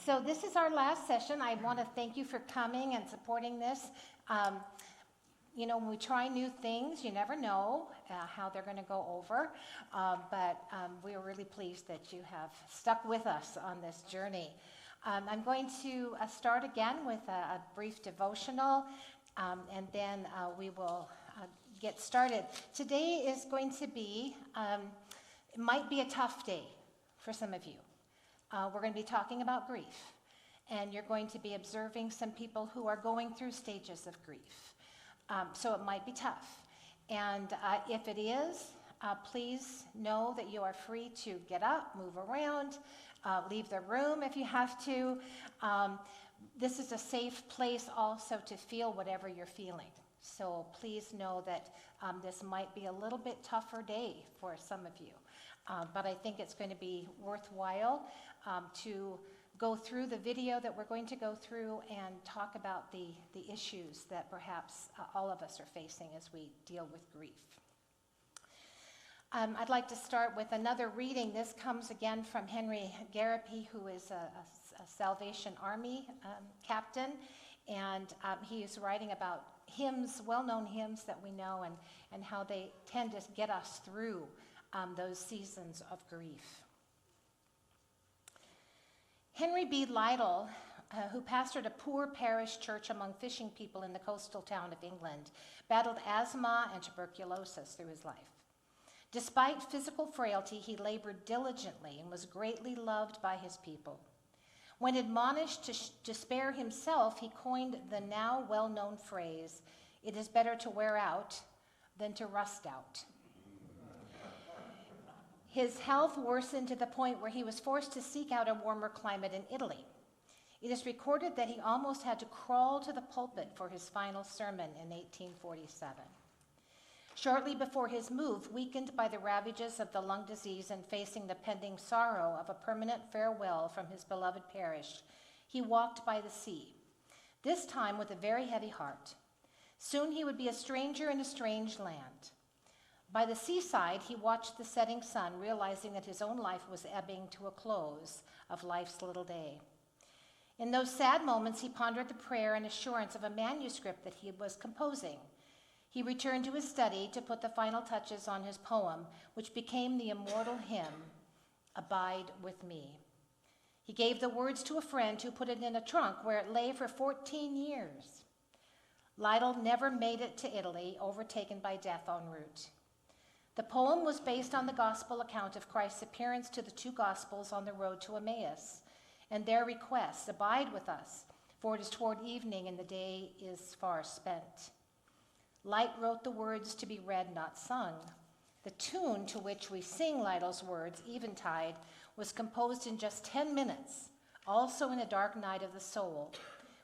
So this is our last session. I want to thank you for coming and supporting this. Um, when we try new things, you never know how they're going to go over, but we are really pleased that you have stuck with us on this journey. I'm going to start again with a brief devotional, and then we will get started. Today is going to be, it might be a tough day for some of you. We're going to be talking about grief, and you're going to be observing some people who are going through stages of grief. So it might be tough. And if it is, please know that you are free to get up, move around, leave the room if you have to. This is a safe place also to feel whatever you're feeling. So please know that this might be a little bit tougher day for some of you. But I think it's going to be worthwhile to go through the video that we're going to go through and talk about the issues that perhaps all of us are facing as we deal with grief. I'd like to start with another reading. This comes again from Henry Garapi, who is a Salvation Army captain, and he is writing about hymns, well-known hymns that we know, and how they tend to get us through those seasons of grief. Henry B. Lytle, who pastored a poor parish church among fishing people in the coastal town of England, battled asthma and tuberculosis through his life. Despite physical frailty, he labored diligently and was greatly loved by his people. When admonished to spare himself, he coined the now well-known phrase, "It is better to wear out than to rust out." His health worsened to the point where he was forced to seek out a warmer climate in Italy. It is recorded that he almost had to crawl to the pulpit for his final sermon in 1847. Shortly before his move, weakened by the ravages of the lung disease and facing the pending sorrow of a permanent farewell from his beloved parish, he walked by the sea, this time with a very heavy heart. Soon he would be a stranger in a strange land. By the seaside, he watched the setting sun, realizing that his own life was ebbing to a close of life's little day. In those sad moments, he pondered the prayer and assurance of a manuscript that he was composing. He returned to his study to put the final touches on his poem, which became the immortal hymn, "Abide with Me." He gave the words to a friend who put it in a trunk where it lay for 14 years. Lytle never made it to Italy, overtaken by death en route. The poem was based on the gospel account of Christ's appearance to the two gospels on the road to Emmaus, and their request, "Abide with us, for it is toward evening and the day is far spent." Light wrote the words to be read, not sung. The tune to which we sing Lytle's words, "Eventide," was composed in just 10 minutes, also in a dark night of the soul.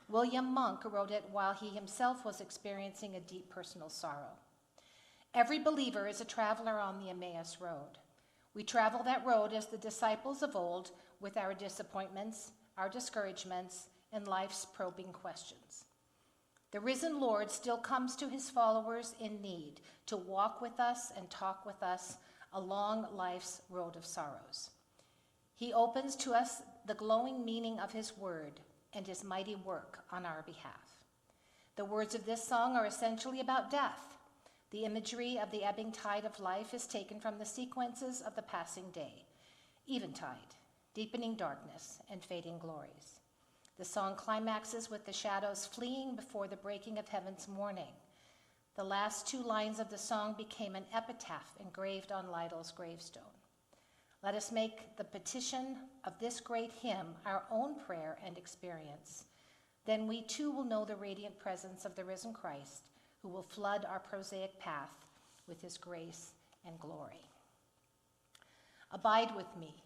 William Monk wrote it while he himself was experiencing a deep personal sorrow. Every believer is a traveler on the Emmaus road. We travel that road as the disciples of old with our disappointments, our discouragements, and life's probing questions. The risen Lord still comes to his followers in need to walk with us and talk with us along life's road of sorrows. He opens to us the glowing meaning of his word and his mighty work on our behalf. The words of this song are essentially about death. The imagery of the ebbing tide of life is taken from the sequences of the passing day, eventide, deepening darkness, and fading glories. The song climaxes with the shadows fleeing before the breaking of heaven's morning. The last two lines of the song became an epitaph engraved on Lytle's gravestone. Let us make the petition of this great hymn our own prayer and experience. Then we too will know the radiant presence of the risen Christ, who will flood our prosaic path with his grace and glory. Abide with me.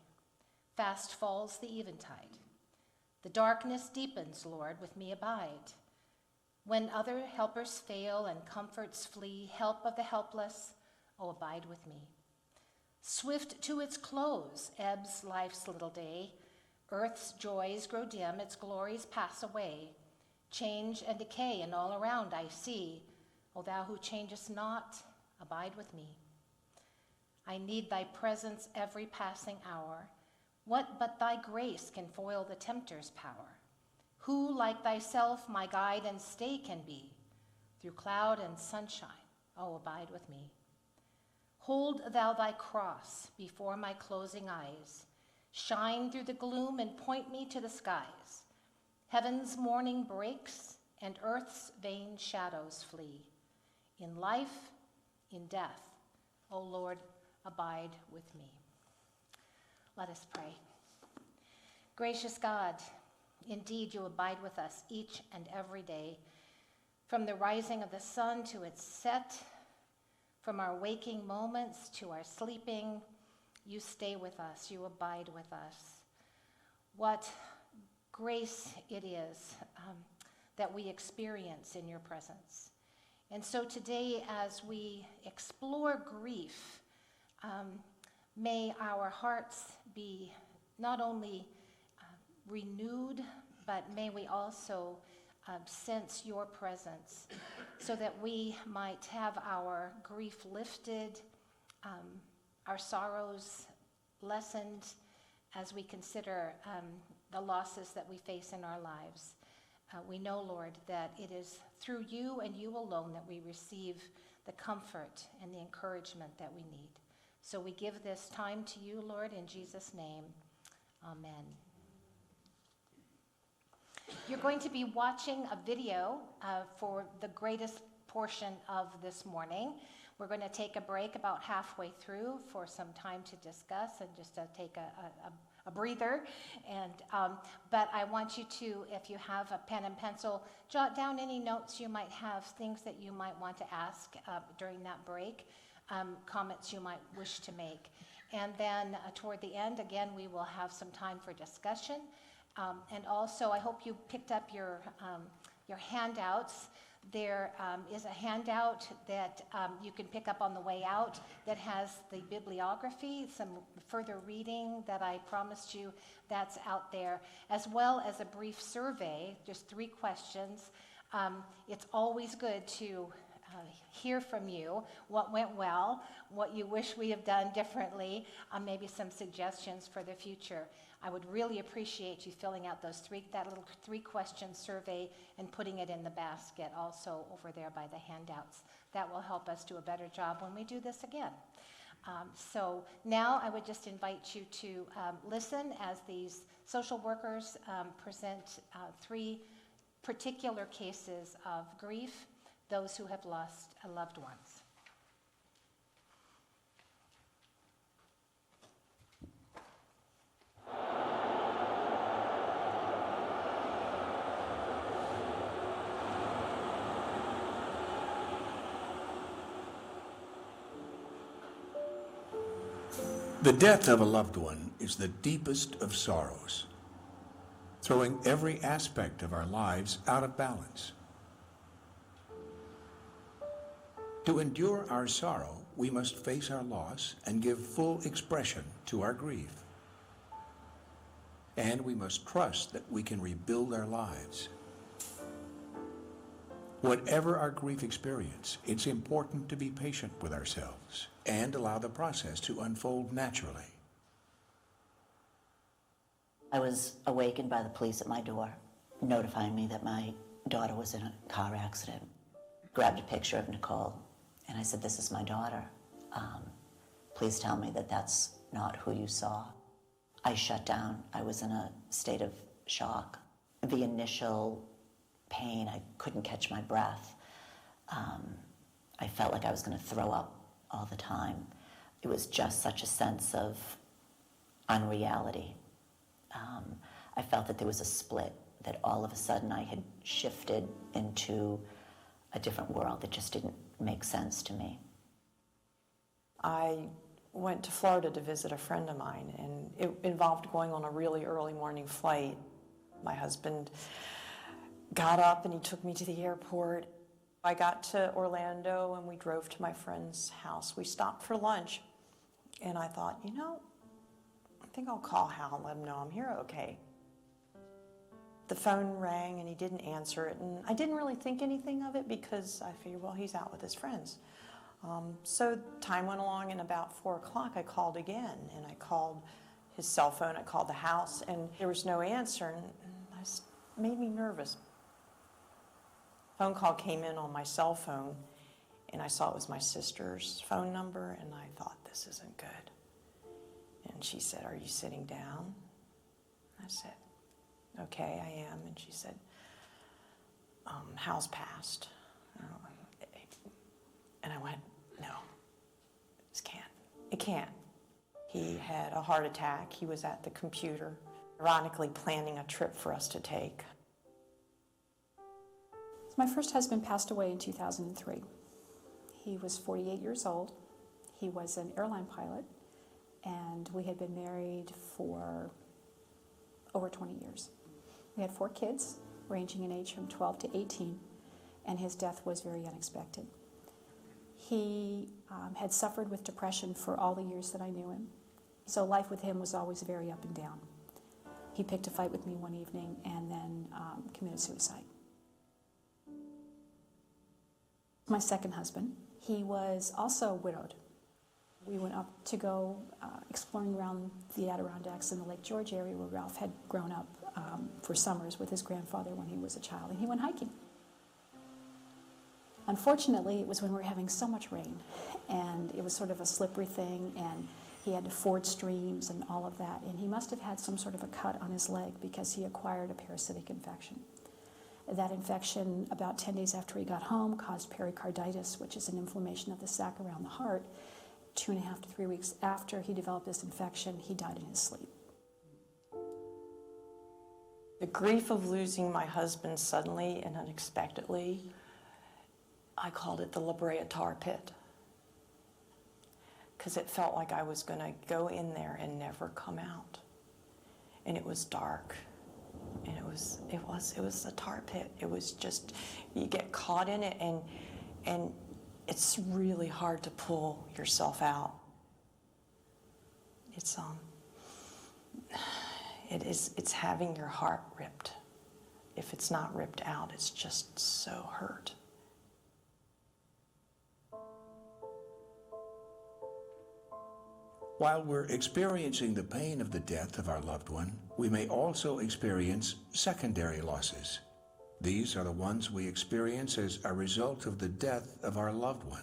Fast falls the eventide. The darkness deepens, Lord, with me abide. When other helpers fail and comforts flee, help of the helpless, oh, abide with me. Swift to its close ebbs life's little day. Earth's joys grow dim, its glories pass away. Change and decay, and all around I see. O thou who changest not, abide with me. I need thy presence every passing hour. What but thy grace can foil the tempter's power? Who like thyself my guide and stay can be? Through cloud and sunshine, oh, abide with me. Hold thou thy cross before my closing eyes. Shine through the gloom and point me to the skies. Heaven's morning breaks and earth's vain shadows flee. In life, in death, O Lord, abide with me. Let us pray. Gracious God, indeed you abide with us each and every day, from the rising of the sun to its set, from our waking moments to our sleeping. You stay with us, you abide with us. What grace it is that we experience in your presence. And so today, as we explore grief, may our hearts be not only renewed, but may we also sense your presence so that we might have our grief lifted, our sorrows lessened as we consider the losses that we face in our lives. We know, Lord, that it is through you and you alone that we receive the comfort and the encouragement that we need. So we give this time to you, Lord, in Jesus' name. Amen. You're going to be watching a video for the greatest portion of this morning. We're going to take a break about halfway through for some time to discuss and just to take a breather. And but I want you to, if you have a pen and pencil, jot down any notes you might have, things that you might want to ask during that break, comments you might wish to make. And then toward the end, again, we will have some time for discussion. And also, I hope you picked up your handouts. There is a handout that you can pick up on the way out that has the bibliography, some further reading that I promised you that's out there, as well as a brief survey, just 3 questions. It's always good to hear from you what went well, what you wish we have done differently, maybe some suggestions for the future. I would really appreciate you filling out that little 3-question survey and putting it in the basket also over there by the handouts. That will help us do a better job when we do this again. So now I would just invite you to listen as these social workers present 3 particular cases of grief, those who have lost loved ones. The death of a loved one is the deepest of sorrows, throwing every aspect of our lives out of balance. To endure our sorrow, we must face our loss and give full expression to our grief. And we must trust that we can rebuild our lives. Whatever our grief experience, it's important to be patient with ourselves and allow the process to unfold naturally. I was awakened by the police at my door, notifying me that my daughter was in a car accident. Grabbed a picture of Nicole, and I said, "This is my daughter. Please tell me that that's not who you saw." I shut down. I was in a state of shock. The initial pain, I couldn't catch my breath. I felt like I was going to throw up all the time. It was just such a sense of unreality. I felt that there was a split, that all of a sudden I had shifted into a different world that just didn't make sense to me. I went to Florida to visit a friend of mine, and it involved going on a really early morning flight. My husband got up and he took me to the airport. I got to Orlando and we drove to my friend's house. We stopped for lunch, and I thought, I think I'll call Hal and let him know I'm here okay. The phone rang and he didn't answer it, and I didn't really think anything of it because I figured, well, he's out with his friends. So time went along, and about 4 o'clock I called again, and I called his cell phone. I called the house, and there was no answer, and made me nervous. Phone call came in on my cell phone, and I saw it was my sister's phone number, and I thought, this isn't good. And she said, "Are you sitting down?" I said, "Okay, I am." And she said, "Hal's passed." And I went, "No, this can't. It can't." He had a heart attack. He was at the computer, ironically planning a trip for us to take. My first husband passed away in 2003. He was 48 years old. He was an airline pilot, and we had been married for over 20 years. We had 4 kids, ranging in age from 12 to 18, and his death was very unexpected. He had suffered with depression for all the years that I knew him, so life with him was always very up and down. He picked a fight with me one evening and then committed suicide. My second husband, he was also widowed. We went up to go exploring around the Adirondacks in the Lake George area where Ralph had grown up for summers with his grandfather when he was a child, and he went hiking. Unfortunately, it was when we were having so much rain, and it was sort of a slippery thing, and he had to ford streams and all of that, and he must have had some sort of a cut on his leg because he acquired a parasitic infection. That infection, about 10 days after he got home, caused pericarditis, which is an inflammation of the sac around the heart. 2.5 to 3 weeks after he developed this infection, he died in his sleep. The grief of losing my husband suddenly and unexpectedly, I called it the La Brea tar pit, because it felt like I was going to go in there and never come out. And it was dark, and it was a tar pit. It was just, you get caught in it, and it's really hard to pull yourself out. It's having your heart ripped. If it's not ripped out, it's just so hurt. While we're experiencing the pain of the death of our loved one, we may also experience secondary losses. These are the ones we experience as a result of the death of our loved one.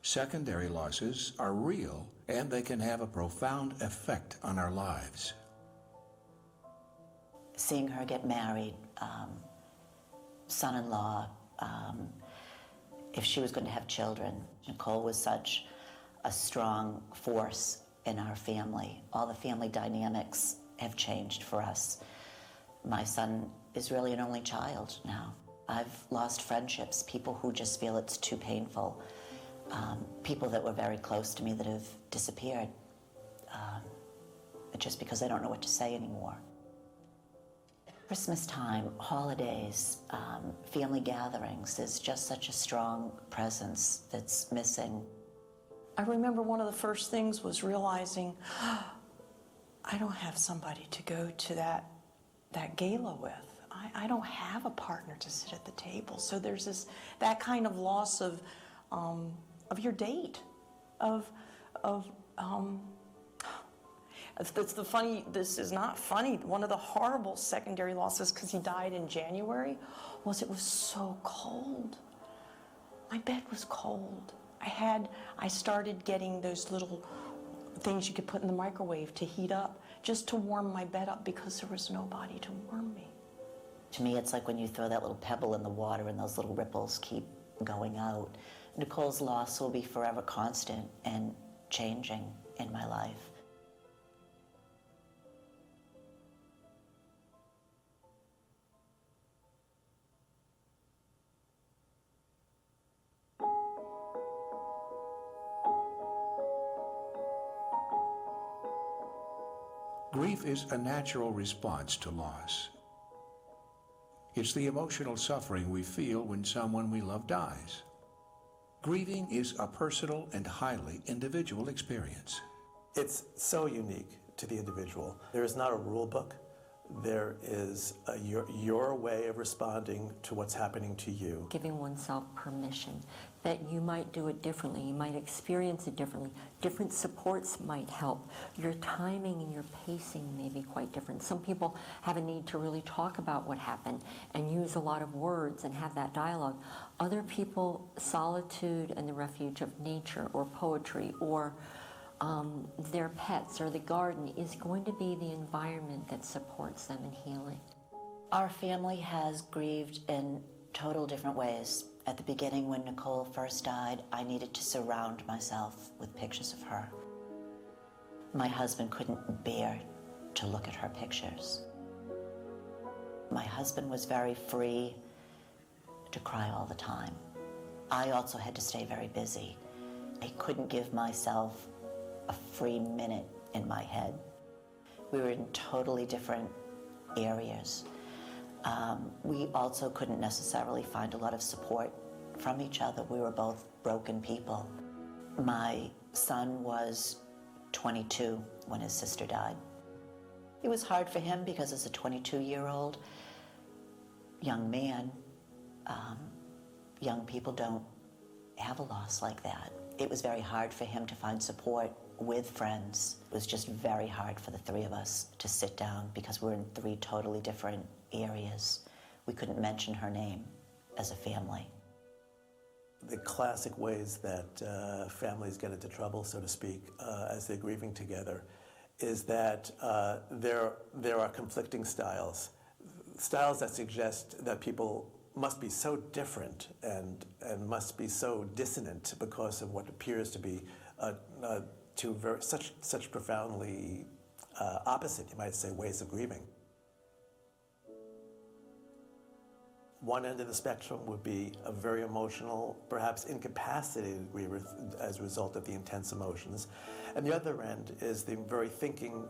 Secondary losses are real, and they can have a profound effect on our lives. Seeing her get married, son-in-law, if she was going to have children, Nicole was such a strong force in our family. All the family dynamics have changed for us. My son is really an only child now. I've lost friendships, people who just feel it's too painful, people that were very close to me that have disappeared just because they don't know what to say anymore. Christmas time, holidays, family gatherings is just such a strong presence that's missing. I remember one of the first things was realizing, I don't have somebody to go to that gala with. I don't have a partner to sit at the table. So there's that kind of loss of your date, this is not funny. One of the horrible secondary losses, because he died in January, was it was so cold. My bed was cold. I started getting those little things you could put in the microwave to heat up, just to warm my bed up because there was nobody to warm me. To me, it's like when you throw that little pebble in the water and those little ripples keep going out. Nicole's loss will be forever constant and changing in my life. Grief is a natural response to loss. It's the emotional suffering we feel when someone we love dies. Grieving is a personal and highly individual experience. It's so unique to the individual. There is not a rule book. there is your way of responding to what's happening to you. Giving oneself permission that you might do it differently, you might experience it differently. Different supports might help. Your timing and your pacing may be quite different. Some people have a need to really talk about what happened and use a lot of words and have that dialogue. Other people, solitude and the refuge of nature or poetry or their pets or the garden is going to be the environment that supports them in healing. Our family has grieved in total different ways. At the beginning, when Nicole first died, I needed to surround myself with pictures of her. My husband couldn't bear to look at her pictures. My husband was very free to cry all the time. I also had to stay very busy. I couldn't give myself a free minute in my head. We were in totally different areas. We also couldn't necessarily find a lot of support from each other. We were both broken people. My son was 22 when his sister died. It was hard for him because as a 22-year-old young man, young people don't have a loss like that. It was very hard for him to find support with friends. It was just very hard for the three of us to sit down because we're in three totally different areas. We couldn't mention her name as a family. The classic ways that families get into trouble, so to speak, as they're grieving together, is that there are conflicting styles that suggest that people must be so different and must be so dissonant because of what appears to be such profoundly opposite, you might say, ways of grieving. One end of the spectrum would be a very emotional, perhaps incapacitated griever as a result of the intense emotions. And the other end is the very thinking,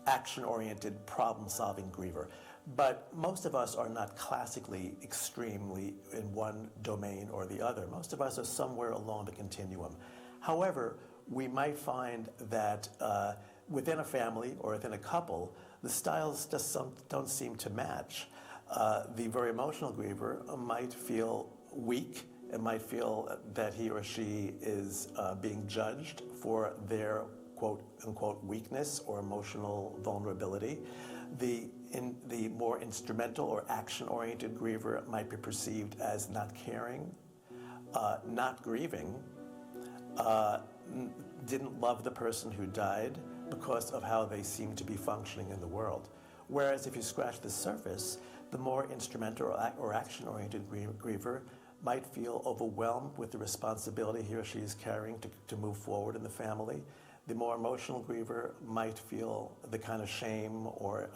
action-oriented, problem-solving griever. But most of us are not classically extremely in one domain or the other. Most of us are somewhere along the continuum. However, we might find that within a family or within a couple, the styles just don't seem to match. The very emotional griever might feel weak and might feel that he or she is being judged for their quote-unquote weakness or emotional vulnerability. The more instrumental or action-oriented griever might be perceived as not caring, not grieving, didn't love the person who died because of how they seem to be functioning in the world. Whereas if you scratch the surface, the more instrumental or action-oriented griever might feel overwhelmed with the responsibility he or she is carrying to move forward in the family. The more emotional griever might feel the kind of shame or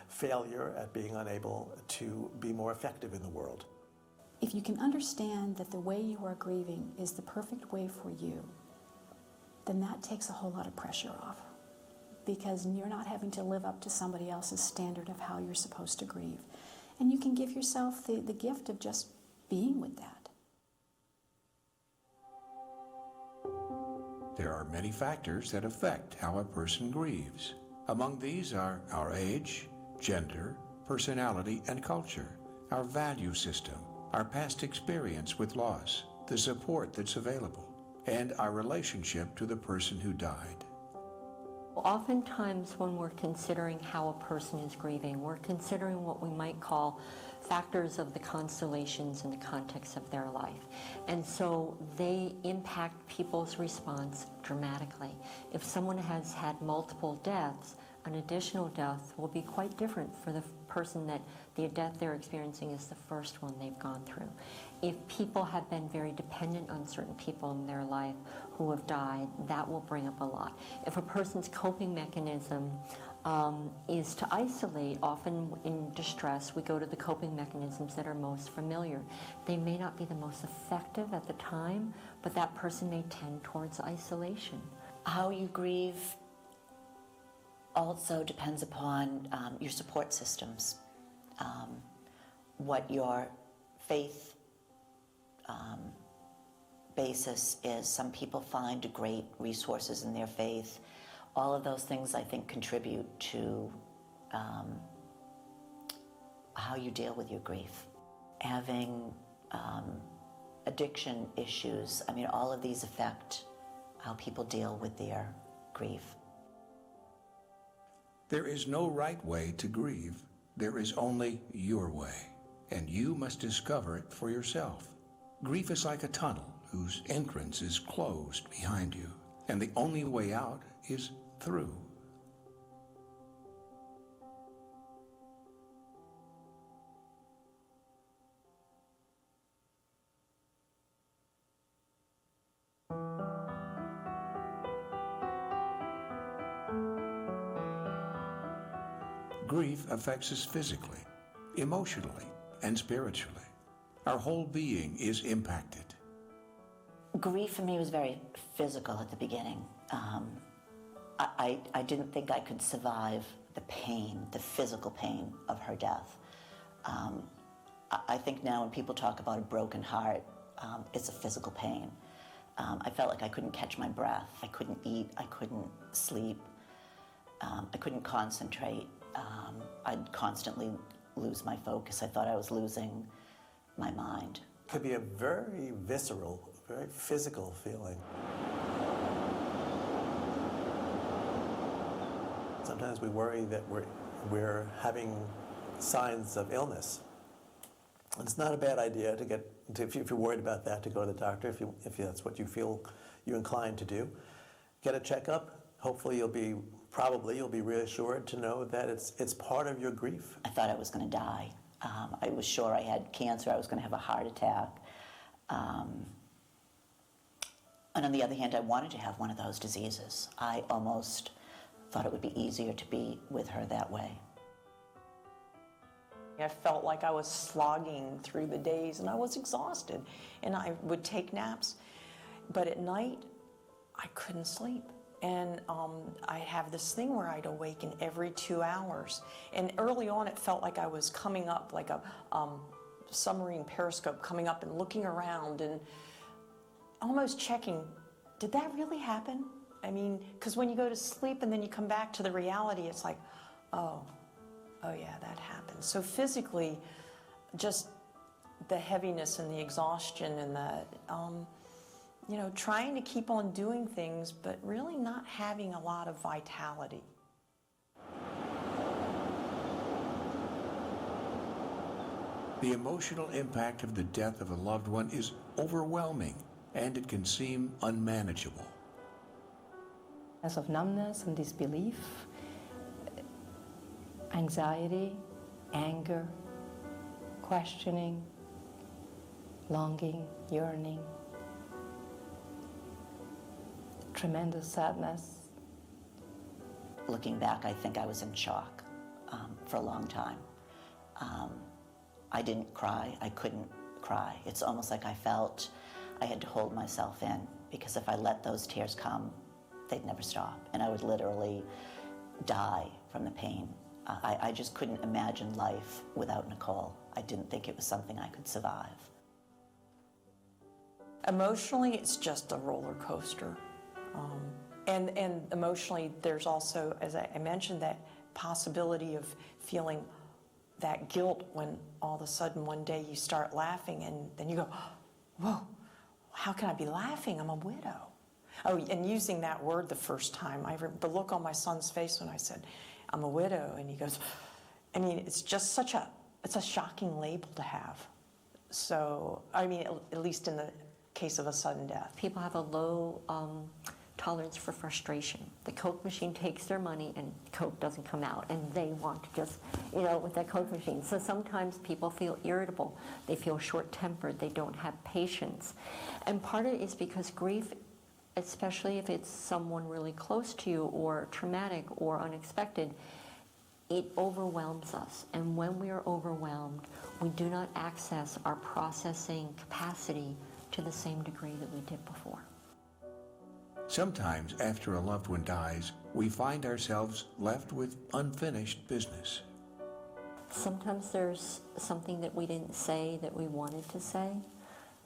failure at being unable to be more effective in the world. If you can understand that the way you are grieving is the perfect way for you, then that takes a whole lot of pressure off, because you're not having to live up to somebody else's standard of how you're supposed to grieve. And you can give yourself the gift of just being with that. There are many factors that affect how a person grieves. Among these are our age, gender, personality, and culture, our value system, our past experience with loss, the support that's available, and our relationship to the person who died. Oftentimes when we're considering how a person is grieving, we're considering what we might call factors of the constellations in the context of their life. And so they impact people's response dramatically. If someone has had multiple deaths, an additional death will be quite different for the person that the death they're experiencing is the first one they've gone through. If people have been very dependent on certain people in their life who have died, that will bring up a lot. If a person's coping mechanism is to isolate, often in distress, we go to the coping mechanisms that are most familiar. They may not be the most effective at the time, but that person may tend towards isolation. How you grieve also depends upon your support systems, what your faith basis is. Some people find great resources in their faith. All of those things, I think, contribute to how you deal with your grief. Having addiction issues, I mean, all of these affect how people deal with their grief. There is no right way to grieve. There is only your way, and you must discover it for yourself. Grief is like a tunnel whose entrance is closed behind you, and the only way out is through. Grief affects us physically, emotionally, and spiritually. Our whole being is impacted. Grief for me was very physical at the beginning. I didn't think I could survive the pain, the physical pain of her death. I think now when people talk about a broken heart, it's a physical pain. I felt like I couldn't catch my breath. I couldn't eat. I couldn't sleep. I couldn't concentrate. I'd constantly lose my focus. I thought I was losing my mind. It could be a very visceral, very physical feeling. Sometimes we worry that we're having signs of illness. It's not a bad idea to get, if you're worried about that, to go to the doctor if that's what you feel you're inclined to do. Get a checkup. Hopefully you'll be reassured to know that it's part of your grief. I thought I was going to die. I was sure I had cancer. I was going to have a heart attack. And on the other hand, I wanted to have one of those diseases. I almost thought it would be easier to be with her that way. I felt like I was slogging through the days, and I was exhausted. And I would take naps, but at night, I couldn't sleep. And I have this thing where I'd awaken every 2 hours. And early on, it felt like I was coming up like a submarine periscope, coming up and looking around and almost checking, did that really happen? I mean, because when you go to sleep and then you come back to the reality, it's like, oh yeah, that happened. So physically, just the heaviness and the exhaustion and the, trying to keep on doing things, but really not having a lot of vitality. The emotional impact of the death of a loved one is overwhelming, and it can seem unmanageable. As of numbness and disbelief, anxiety, anger, questioning, longing, yearning, tremendous sadness. Looking back, I think I was in shock for a long time. I didn't cry. I couldn't cry. It's almost like I felt I had to hold myself in, because if I let those tears come, they'd never stop, and I would literally die from the pain. I just couldn't imagine life without Nicole. I didn't think it was something I could survive. Emotionally, it's just a roller coaster. And emotionally, there's also, as I mentioned, that possibility of feeling that guilt when all of a sudden one day you start laughing and then you go, whoa, how can I be laughing? I'm a widow. Oh, and using that word the first time, the look on my son's face when I said, I'm a widow, and he goes, I mean, it's just it's a shocking label to have. So, I mean, at least in the case of a sudden death. People have a low tolerance for frustration. The Coke machine takes their money and Coke doesn't come out, and they want to just, with that Coke machine. So sometimes people feel irritable, they feel short-tempered, they don't have patience. And part of it is because grief, especially if it's someone really close to you or traumatic or unexpected, it overwhelms us. And when we are overwhelmed, we do not access our processing capacity to the same degree that we did before. Sometimes after a loved one dies, we find ourselves left with unfinished business. Sometimes there's something that we didn't say that we wanted to say.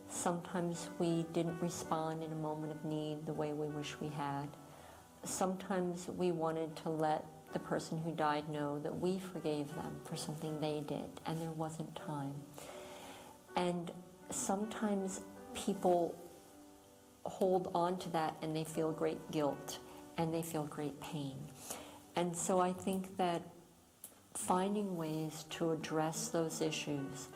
Sometimes we didn't respond in a moment of need the way we wish we had. Sometimes we wanted to let the person who died know that we forgave them for something they did, and there wasn't time. And sometimes people hold on to that and they feel great guilt and they feel great pain. And so I think that finding ways to address those issues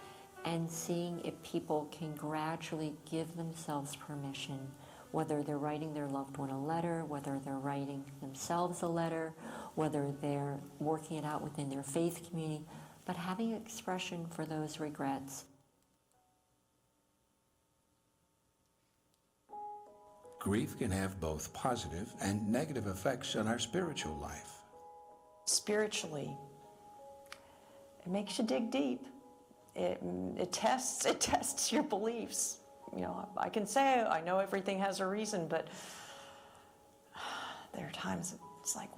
and seeing if people can gradually give themselves permission, whether they're writing their loved one a letter, whether they're writing themselves a letter, whether they're working it out within their faith community, but having expression for those regrets. Grief can have both positive and negative effects on our spiritual life. Spiritually, it makes you dig deep. It tests your beliefs. You know, I can say I know everything has a reason, but there are times it's like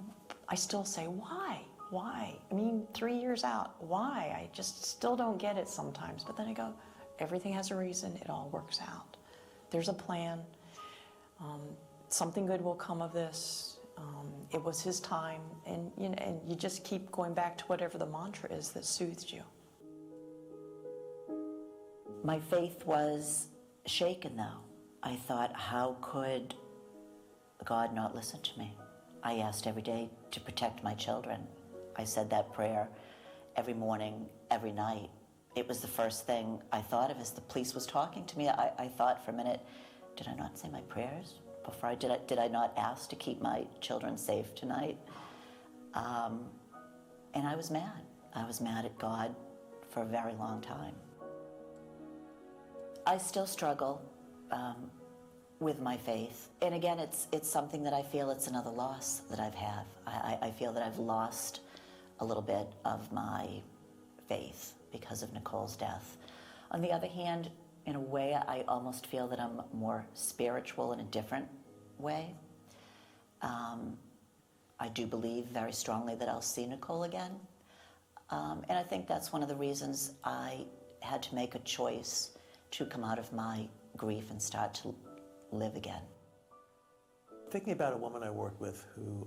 I still say, why? Why? I mean, 3 years out, why? I just still don't get it sometimes. But then I go, everything has a reason. It all works out. There's a plan. Something good will come of this. It was his time, and you just keep going back to whatever the mantra is that soothes you. My faith was shaken, though. I thought, how could God not listen to me? I asked every day to protect my children. I said that prayer every morning, every night. It was the first thing I thought of as the police was talking to me. I thought for a minute, did I not say my prayers before did I not ask to keep my children safe tonight? And I was mad. I was mad at God for a very long time. I still struggle with my faith. And again, it's something that I feel it's another loss that I've had. I feel that I've lost a little bit of my faith because of Nicole's death. On the other hand, in a way, I almost feel that I'm more spiritual in a different way. I do believe very strongly that I'll see Nicole again. And I think that's one of the reasons I had to make a choice to come out of my grief and start to live again. Thinking about a woman I worked with who,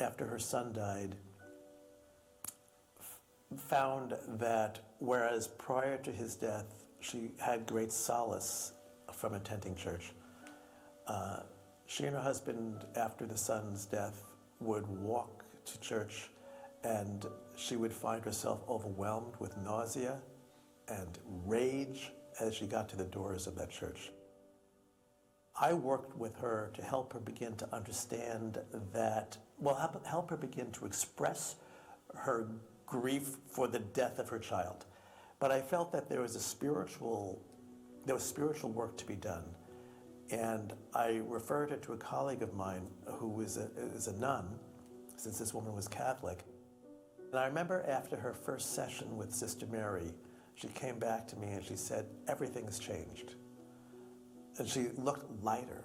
after her son died, found that whereas prior to his death, she had great solace from attending church. She and her husband, after the son's death, would walk to church, and she would find herself overwhelmed with nausea and rage as she got to the doors of that church. I worked with her to help her begin to understand that, well, help her begin to express her grief for the death of her child. But I felt that there was spiritual work to be done. And I referred her to a colleague of mine who is a nun, since this woman was Catholic. And I remember after her first session with Sister Mary, she came back to me and she said, everything's changed. And she looked lighter.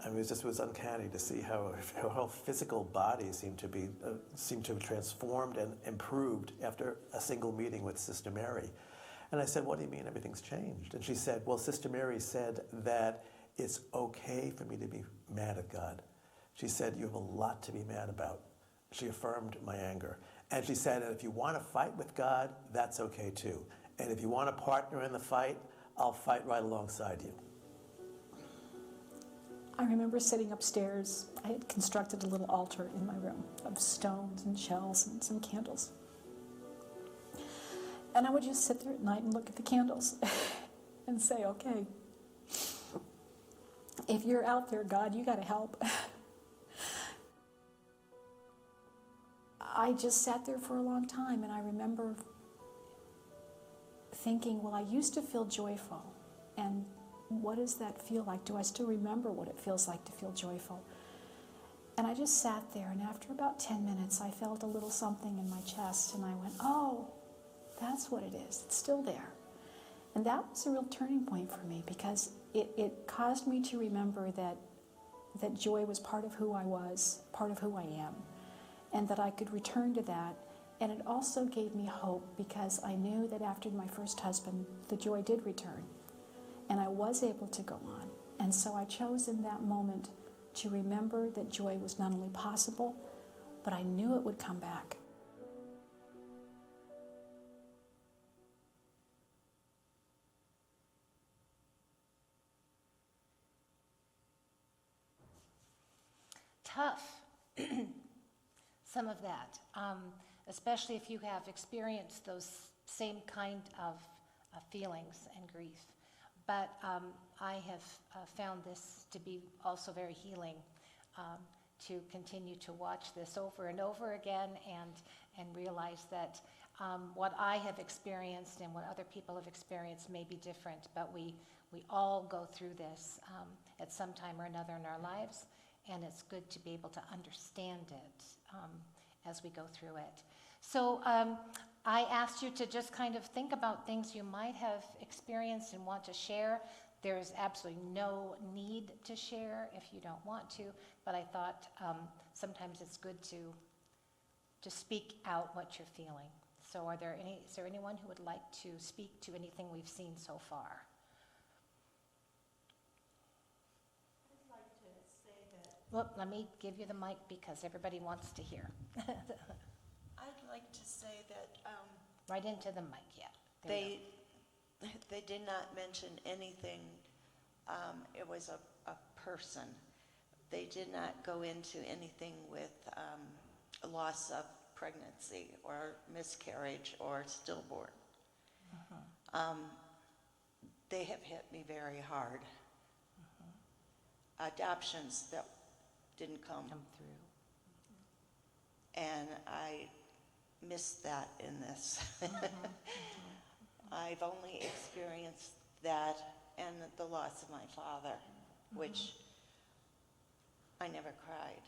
I mean, it was uncanny to see how her whole physical body seemed to have transformed and improved after a single meeting with Sister Mary. And I said, what do you mean everything's changed? And she said, well, Sister Mary said that it's okay for me to be mad at God. She said, you have a lot to be mad about. She affirmed my anger. And she said, and if you want to fight with God, that's okay too. And if you want a partner in the fight, I'll fight right alongside you. I remember sitting upstairs. I had constructed a little altar in my room of stones and shells and some candles. And I would just sit there at night and look at the candles and say, okay, if you're out there, God, you got to help. I just sat there for a long time, and I remember thinking, well, I used to feel joyful, and what does that feel like? Do I still remember what it feels like to feel joyful? And I just sat there, and after about 10 minutes, I felt a little something in my chest, and I went, oh, that's what it is. It's still there. And that was a real turning point for me, because it caused me to remember that joy was part of who I was, part of who I am, and that I could return to that. And it also gave me hope, because I knew that after my first husband, the joy did return, and I was able to go on. And so I chose in that moment to remember that joy was not only possible, but I knew it would come back. Tough, some of that, especially if you have experienced those same kind of feelings and grief. But I have found this to be also very healing, to continue to watch this over and over again and realize that what I have experienced and what other people have experienced may be different, but we all go through this at some time or another in our lives, and it's good to be able to understand it as we go through it. So I asked you to just kind of think about things you might have experienced and want to share. There is absolutely no need to share if you don't want to, but I thought sometimes it's good to speak out what you're feeling. So is there anyone who would like to speak to anything we've seen so far? I'd like to say that Well, let me give you the mic because everybody wants to hear. I'd like to say that Right into the mic, yeah. There you they did not mention anything. It was a person. They did not go into anything with a loss of pregnancy or miscarriage or stillborn. They have hit me very hard. Adoptions that didn't come through. and I missed that in this. I've only experienced that and the loss of my father, which I never cried.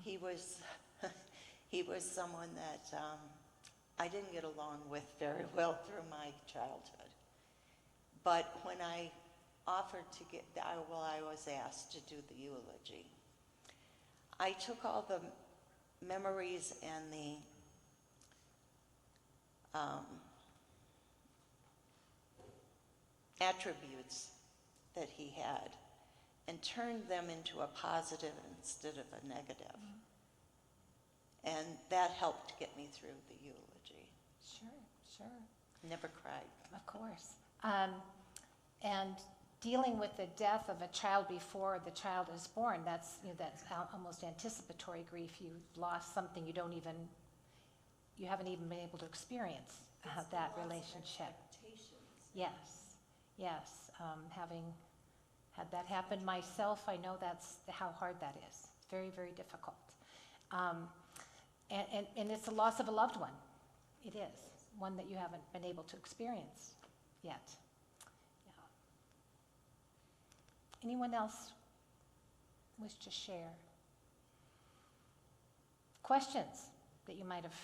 He was he was someone that I didn't get along with very well through my childhood. But when I offered to I was asked to do the eulogy, I took all the memories and the attributes that he had and turned them into a positive instead of a negative. And that helped get me through the eulogy. Sure. Never cried. Of course. And dealing with the death of a child before the child is born, that's almost anticipatory grief. You've lost something you haven't even been able to experience that relationship. Yes. Having had that happen myself, I know that's how hard that is. It's very, very difficult. And it's the loss of a loved one. It is. One that you haven't been able to experience yet. Yeah. Anyone else wish to share? Questions that you might have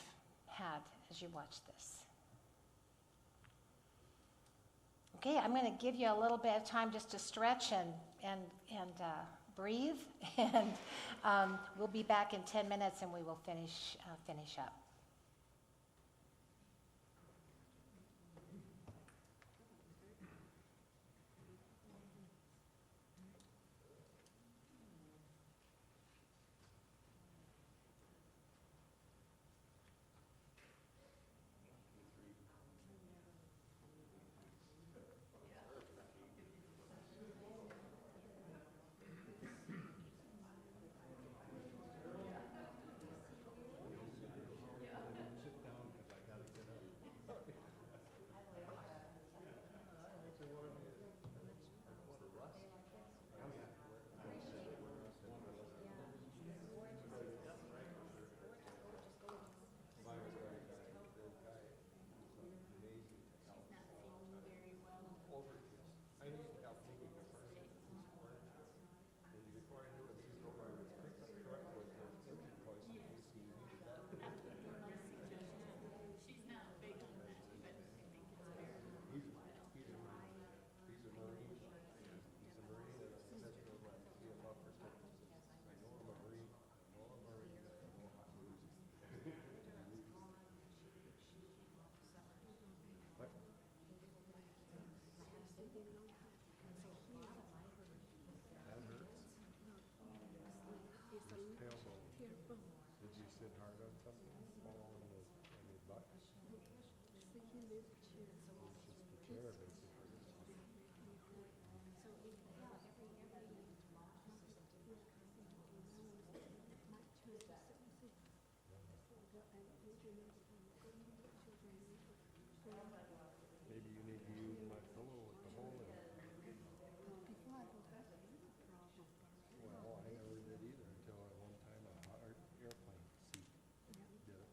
had as you watched this? Okay, I'm going to give you a little bit of time just to stretch and breathe, and we'll be back in 10 minutes and we will finish up. Did you sit hard on something? Fall on the butt? It's just the chair, basically. Maybe you need to use my pillow with the hole in it. Well, I never did either until at one time a hot airplane seat did it.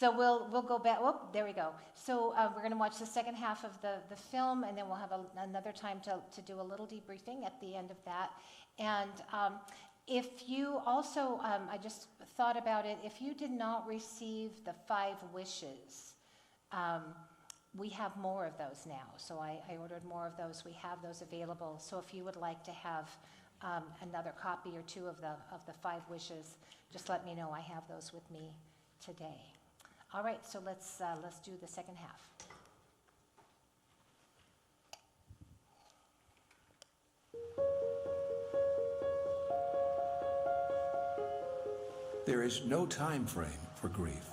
So we'll go back. Whoop, there we go. So we're going to watch the second half of the film, and then we'll have another time to do a little debriefing at the end of that. And if you also, I just thought about it, if you did not receive the 5 wishes, we have more of those now. So I ordered more of those. We have those available. So if you would like to have another copy or 2 of the 5 wishes, just let me know. I have those with me today. All right, so let's do the second half. There is no time frame for grief.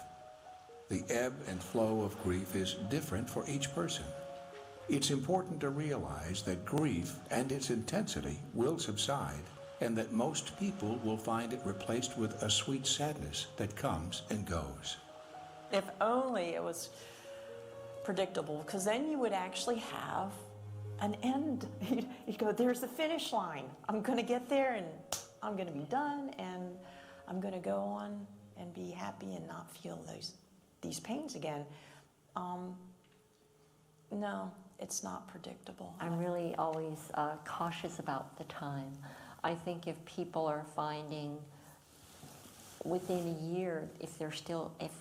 The ebb and flow of grief is different for each person. It's important to realize that grief and its intensity will subside, and that most people will find it replaced with a sweet sadness that comes and goes. If only it was predictable, because then you would actually have an end. You go, there's the finish line. I'm going to get there, and I'm going to be done, and I'm going to go on and be happy and not feel these pains again. No, it's not predictable. I'm really always cautious about the time. I think if people are finding within a year, if they're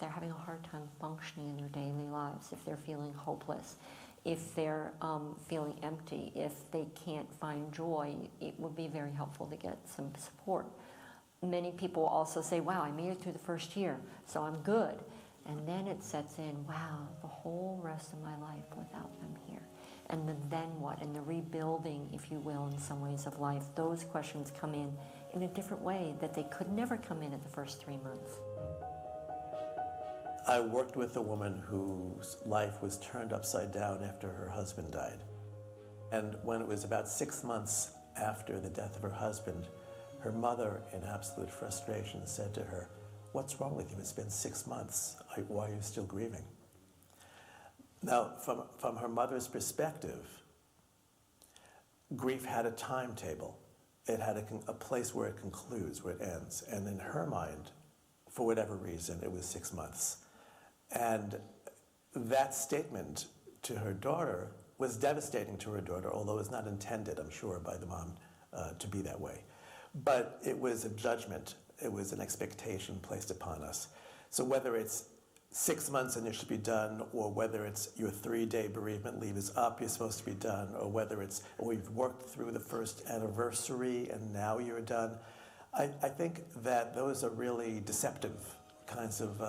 having a hard time functioning in their daily lives, if they're feeling hopeless, if they're feeling empty, if they can't find joy, it would be very helpful to get some support. Many people also say, wow, I made it through the first year, so I'm good. And then it sets in, wow, the whole rest of my life without them here. And then what? And the rebuilding, if you will, in some ways of life, those questions come in a different way that they could never come in at the first 3 months. I worked with a woman whose life was turned upside down after her husband died. And when it was about 6 months after the death of her husband, her mother, in absolute frustration, said to her, "What's wrong with you? It's been 6 months. Why are you still grieving?" Now, from her mother's perspective, grief had a timetable. It had a place where it concludes, where it ends. And in her mind, for whatever reason, it was 6 months. And that statement to her daughter was devastating to her daughter, although it was not intended, I'm sure, by the mom to be that way. But it was a judgment. It was an expectation placed upon us. So whether it's 6 months and it should be done, or whether it's your 3-day bereavement leave is up, you're supposed to be done, or whether it's, or you've worked through the first anniversary and now you're done, I think that those are really deceptive kinds of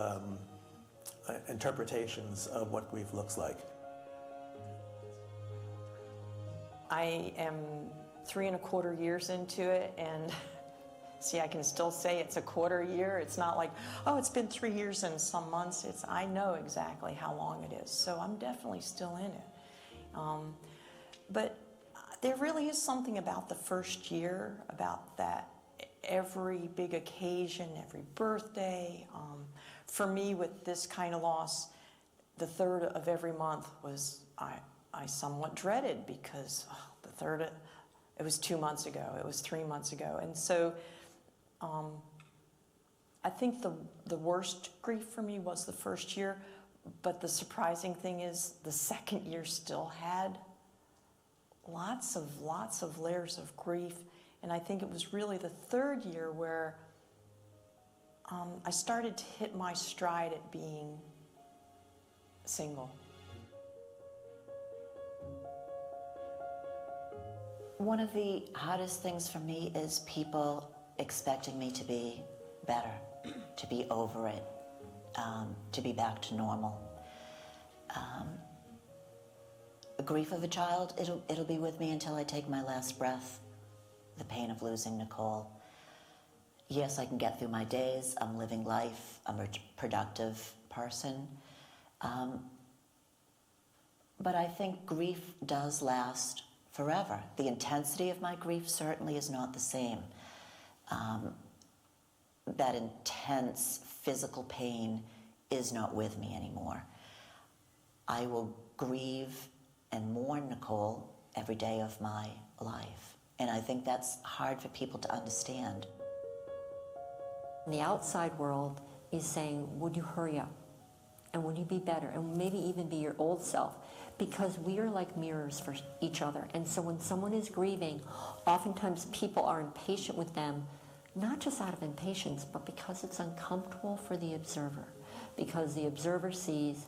interpretations of what grief looks like. I am 3¼ years into it, and see, I can still say it's a quarter year. It's not like, oh, it's been 3 years and some months. I know exactly how long it is, so I'm definitely still in it. But there really is something about the first year, about that every big occasion, every birthday. For me, with this kind of loss, the 3rd of every month was, I somewhat dreaded, because the 3rd, it was 2 months ago, it was 3 months ago. And so I think the worst grief for me was the first year, but the surprising thing is the second year still had lots of layers of grief. And I think it was really the 3rd year where I started to hit my stride at being single. One of the hardest things for me is people expecting me to be better, to be over it, to be back to normal. The grief of a child, it'll be with me until I take my last breath. The pain of losing Nicole. Yes, I can get through my days. I'm living life. I'm a productive person. But I think grief does last forever. The intensity of my grief certainly is not the same. That intense physical pain is not with me anymore. I will grieve and mourn Nicole every day of my life. And I think that's hard for people to understand. The outside world is saying, would you hurry up? And will you be better? And maybe even be your old self. Because we are like mirrors for each other. And so when someone is grieving, oftentimes people are impatient with them, not just out of impatience, but because it's uncomfortable for the observer. Because the observer sees,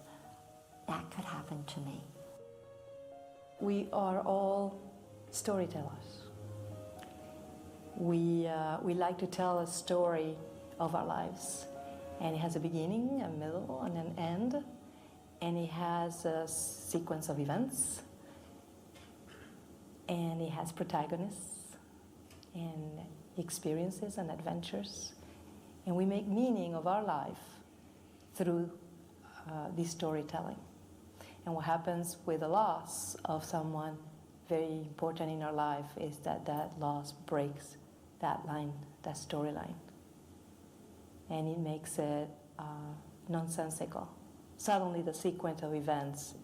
that could happen to me. We are all storytellers. We like to tell a story of our lives. And it has a beginning, a middle, and an end. And it has a sequence of events. And it has protagonists and experiences and adventures. And we make meaning of our life through this storytelling. And what happens with the loss of someone very important in our life is that that loss breaks that line, that storyline. And it makes it nonsensical. Suddenly the sequence of events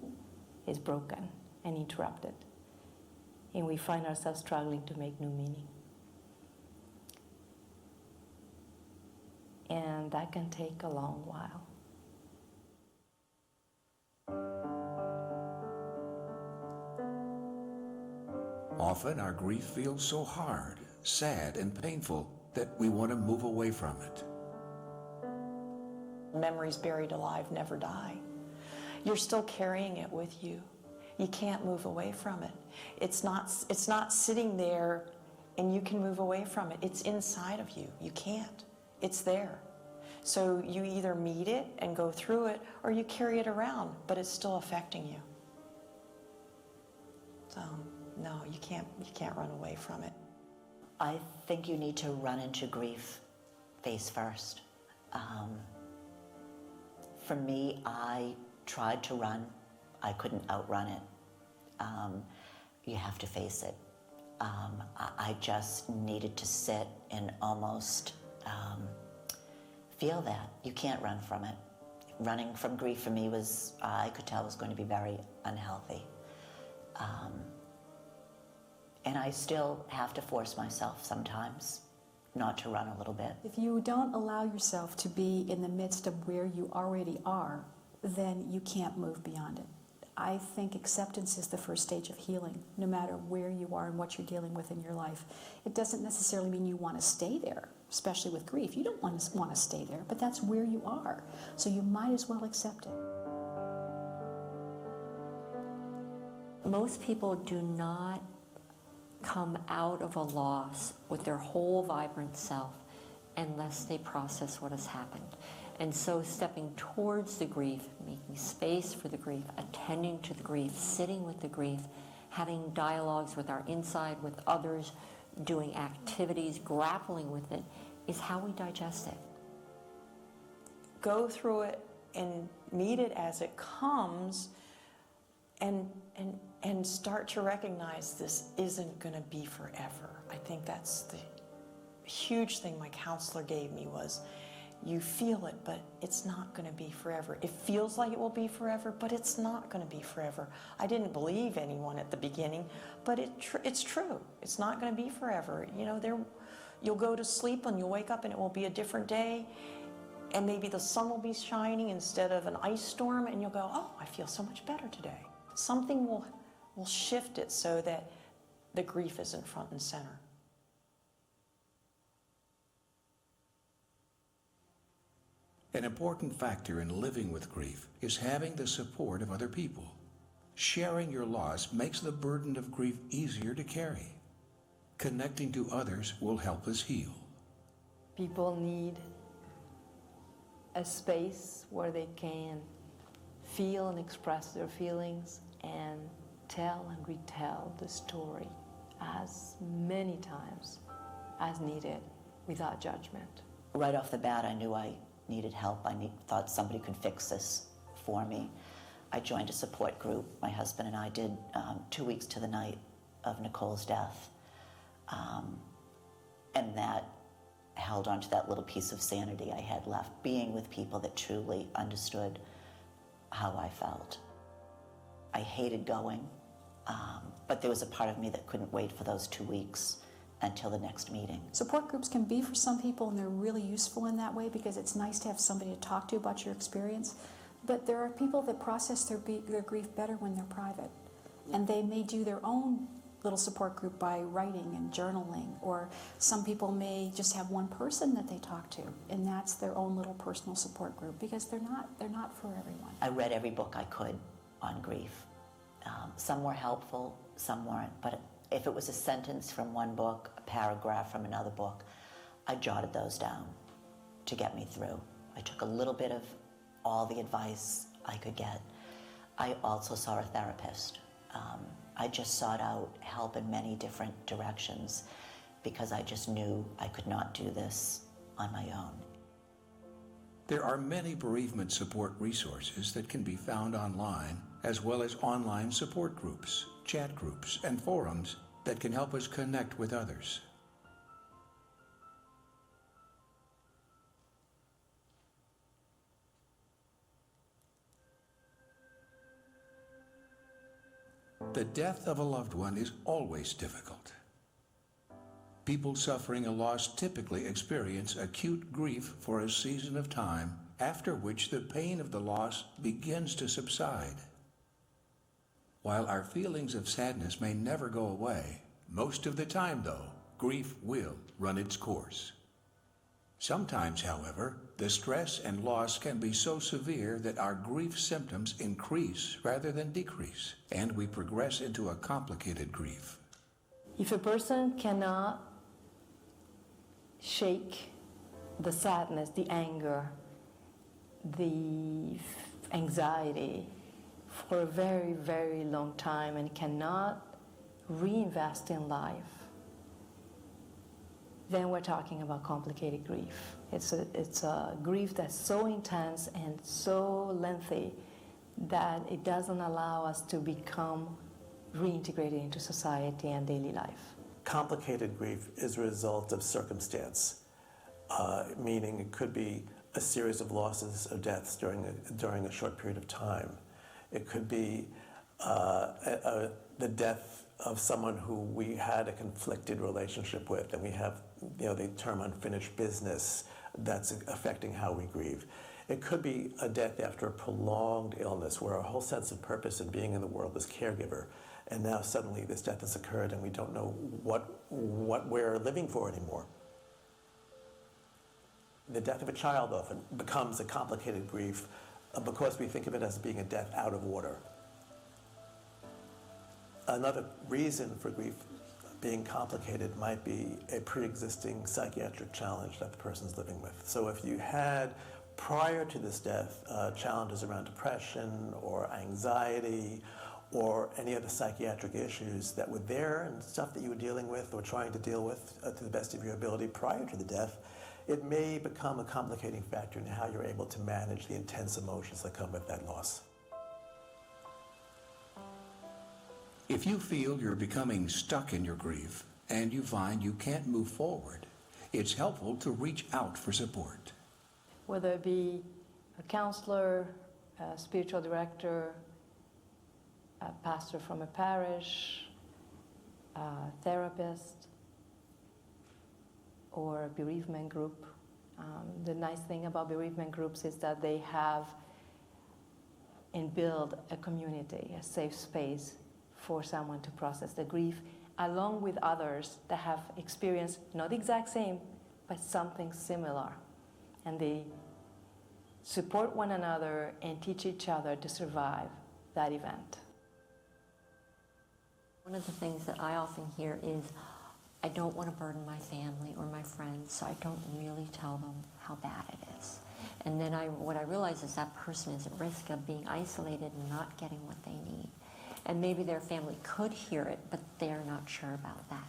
is broken and interrupted. And we find ourselves struggling to make new meaning. And that can take a long while. Often our grief feels so hard, sad, and painful that we want to move away from it. Memories buried alive never die. You're still carrying it with you. You can't move away from it. It's not sitting there and you can move away from it. It's inside of you. You can't. It's there. So you either meet it and go through it, or you carry it around, but it's still affecting you. So no, you can't run away from it. I think you need to run into grief face first. For me, I tried to run. I couldn't outrun it. You have to face it. I just needed to sit and almost feel that. You can't run from it. Running from grief for me was, I could tell, was going to be very unhealthy. And I still have to force myself sometimes not to run a little bit. If you don't allow yourself to be in the midst of where you already are, then you can't move beyond it. I think acceptance is the first stage of healing, no matter where you are and what you're dealing with in your life. It doesn't necessarily mean you want to stay there, especially with grief. You don't want to stay there, but that's where you are. So you might as well accept it. Most people do not come out of a loss with their whole vibrant self unless they process what has happened. And so stepping towards the grief, making space for the grief, attending to the grief, sitting with the grief, having dialogues with our inside, with others, doing activities, grappling with it, is how we digest it. Go through it and meet it as it comes, and start to recognize this isn't going to be forever. I think that's the huge thing my counselor gave me was, you feel it, but it's not going to be forever. It feels like it will be forever, but it's not going to be forever. I didn't believe anyone at the beginning, but it's true. It's not going to be forever. You know, you'll go to sleep and you'll wake up and it will be a different day, and maybe the sun will be shining instead of an ice storm, and you'll go, oh, I feel so much better today. Something will shift it so that the grief isn't front and center. An important factor in living with grief is having the support of other people. Sharing your loss makes the burden of grief easier to carry. Connecting to others will help us heal. People need a space where they can feel and express their feelings and tell and retell the story as many times as needed without judgment. Right off the bat, I knew I needed help. Thought somebody could fix this for me. I joined a support group. My husband and I did 2 weeks to the night of Nicole's death. And that held on to that little piece of sanity I had left, being with people that truly understood how I felt. I hated going, but there was a part of me that couldn't wait for those 2 weeks until the next meeting. Support groups can be for some people, and they're really useful in that way because it's nice to have somebody to talk to about your experience. But there are people that process their grief better when they're private. And they may do their own little support group by writing and journaling, or some people may just have one person that they talk to, and that's their own little personal support group, because they're not for everyone. I read every book I could on grief. Some were helpful, some weren't, but if it was a sentence from one book, a paragraph from another book, I jotted those down to get me through. I took a little bit of all the advice I could get. I also saw a therapist. I just sought out help in many different directions because I just knew I could not do this on my own. There are many bereavement support resources that can be found online, as well as online support groups, chat groups, and forums that can help us connect with others. The death of a loved one is always difficult. People suffering a loss typically experience acute grief for a season of time, after which the pain of the loss begins to subside. While our feelings of sadness may never go away, most of the time, though, grief will run its course. Sometimes, however, the stress and loss can be so severe that our grief symptoms increase rather than decrease, and we progress into a complicated grief. If a person cannot shake the sadness, the anger, the anxiety for a very, very long time and cannot reinvest in life, then we're talking about complicated grief. It's a grief that's so intense and so lengthy that it doesn't allow us to become reintegrated into society and daily life. Complicated grief is a result of circumstance, meaning it could be a series of losses or deaths during a short period of time. It could be the death of someone who we had a conflicted relationship with, and we have, the term unfinished business that's affecting how we grieve. It could be a death after a prolonged illness where our whole sense of purpose in being in the world was caregiver, and now suddenly this death has occurred and we don't know what we're living for anymore. The death of a child often becomes a complicated grief because we think of it as being a death out of order. Another reason for grief being complicated might be a pre-existing psychiatric challenge that the person's living with. So if you had, prior to this death, challenges around depression or anxiety or any other psychiatric issues that were there and stuff that you were dealing with or trying to deal with to the best of your ability prior to the death, it may become a complicating factor in how you're able to manage the intense emotions that come with that loss. If you feel you're becoming stuck in your grief and you find you can't move forward, it's helpful to reach out for support. Whether it be a counselor, a spiritual director, a pastor from a parish, a therapist, or a bereavement group. The nice thing about bereavement groups is that they have and build a community, a safe space for someone to process the grief, along with others that have experienced not the exact same, but something similar. And they support one another and teach each other to survive that event. One of the things that I often hear is, I don't want to burden my family or my friends, so I don't really tell them how bad it is. And then what I realize is that person is at risk of being isolated and not getting what they need. And maybe their family could hear it, but they're not sure about that.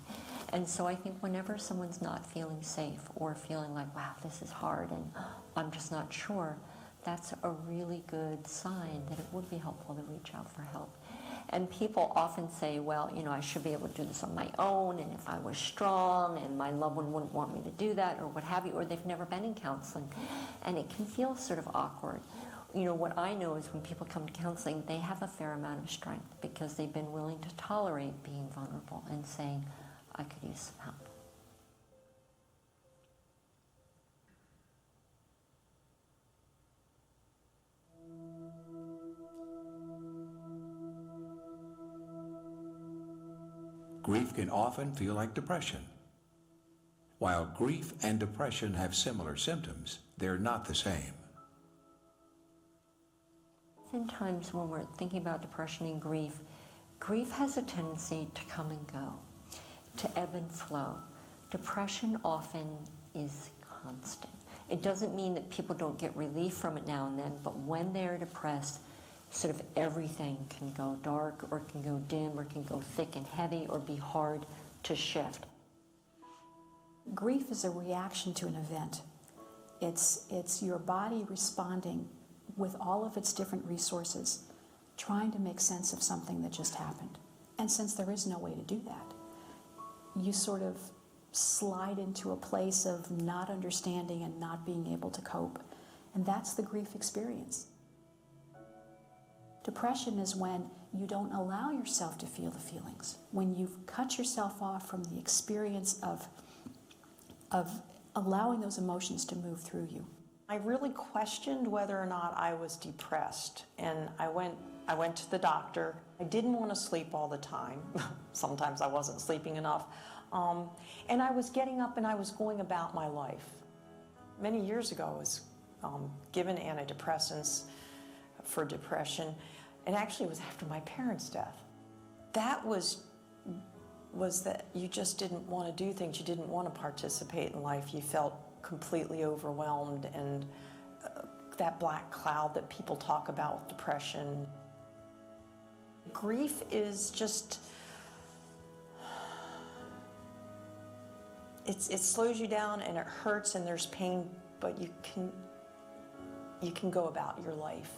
And so I think whenever someone's not feeling safe or feeling like, wow, this is hard and I'm just not sure, that's a really good sign that it would be helpful to reach out for help. And people often say, well, I should be able to do this on my own, and if I was strong, and my loved one wouldn't want me to do that, or what have you, or they've never been in counseling. And it can feel sort of awkward. What I know is when people come to counseling, they have a fair amount of strength because they've been willing to tolerate being vulnerable and saying, I could use some help. Grief can often feel like depression. While grief and depression have similar symptoms, they're not the same. Oftentimes when we're thinking about depression and grief, grief has a tendency to come and go, to ebb and flow. Depression often is constant. It doesn't mean that people don't get relief from it now and then, but when they're depressed, sort of everything can go dark or can go dim or can go thick and heavy or be hard to shift. Grief is a reaction to an event. It's your body responding with all of its different resources, trying to make sense of something that just happened. And since there is no way to do that, you sort of slide into a place of not understanding and not being able to cope. And that's the grief experience. Depression is when you don't allow yourself to feel the feelings, when you've cut yourself off from the experience of allowing those emotions to move through you. I really questioned whether or not I was depressed, and I went to the doctor. I didn't want to sleep all the time. Sometimes I wasn't sleeping enough. And I was getting up and I was going about my life. Many years ago, I was given antidepressants for depression, and actually it was after my parents' death. That was that you just didn't want to do things. You didn't want to participate in life. You felt completely overwhelmed, and that black cloud that people talk about with depression. Grief is just, it slows you down and it hurts and there's pain, but you can go about your life.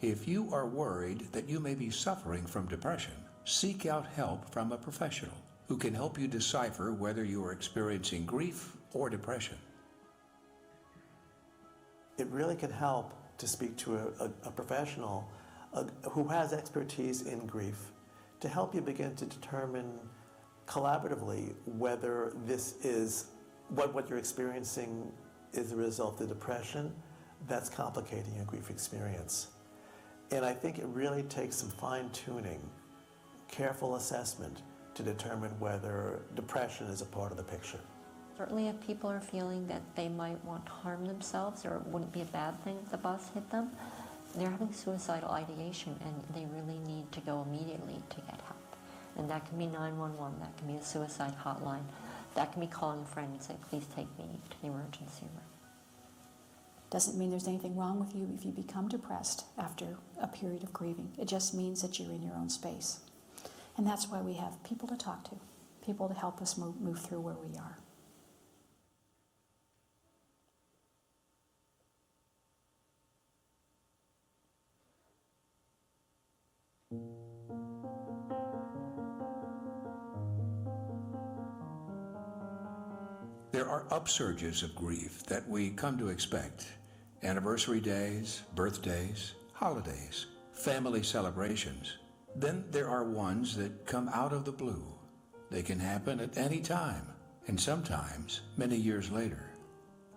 If you are worried that you may be suffering from depression, seek out help from a professional who can help you decipher whether you are experiencing grief or depression. It really can help to speak to a professional who has expertise in grief to help you begin to determine collaboratively whether this is what you're experiencing is the result of depression that's complicating your grief experience. And I think it really takes some fine-tuning, careful assessment to determine whether depression is a part of the picture. Certainly if people are feeling that they might want to harm themselves, or it wouldn't be a bad thing if the bus hit them, they're having suicidal ideation and they really need to go immediately to get help. And that can be 911, that can be a suicide hotline, that can be calling a friend and saying, please take me to the emergency room. Doesn't mean there's anything wrong with you if you become depressed after a period of grieving. It just means that you're in your own space. And that's why we have people to talk to, people to help us move through where we are. There are upsurges of grief that we come to expect. Anniversary days, birthdays, holidays, family celebrations. Then there are ones that come out of the blue. They can happen at any time, and sometimes many years later.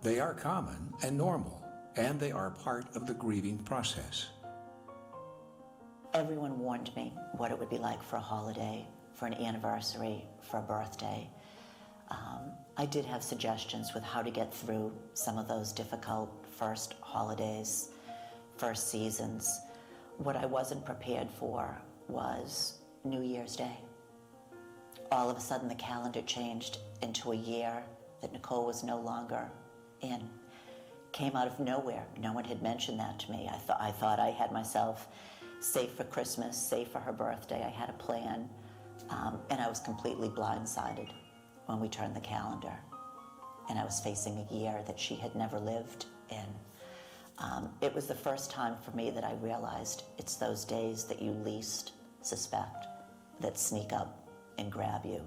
They are common and normal, and they are part of the grieving process. Everyone warned me what it would be like for a holiday, for an anniversary, for a birthday. I did have suggestions with how to get through some of those difficult first holidays, first seasons. What I wasn't prepared for was New Year's Day. All of a sudden the calendar changed into a year that Nicole was no longer in. Came out of nowhere. No one had mentioned that to me. I thought I had myself safe for Christmas, safe for her birthday. I had a plan, and I was completely blindsided when we turned the calendar. And I was facing a year that she had never lived in. It was the first time for me that I realized it's those days that you least suspect that sneak up and grab you.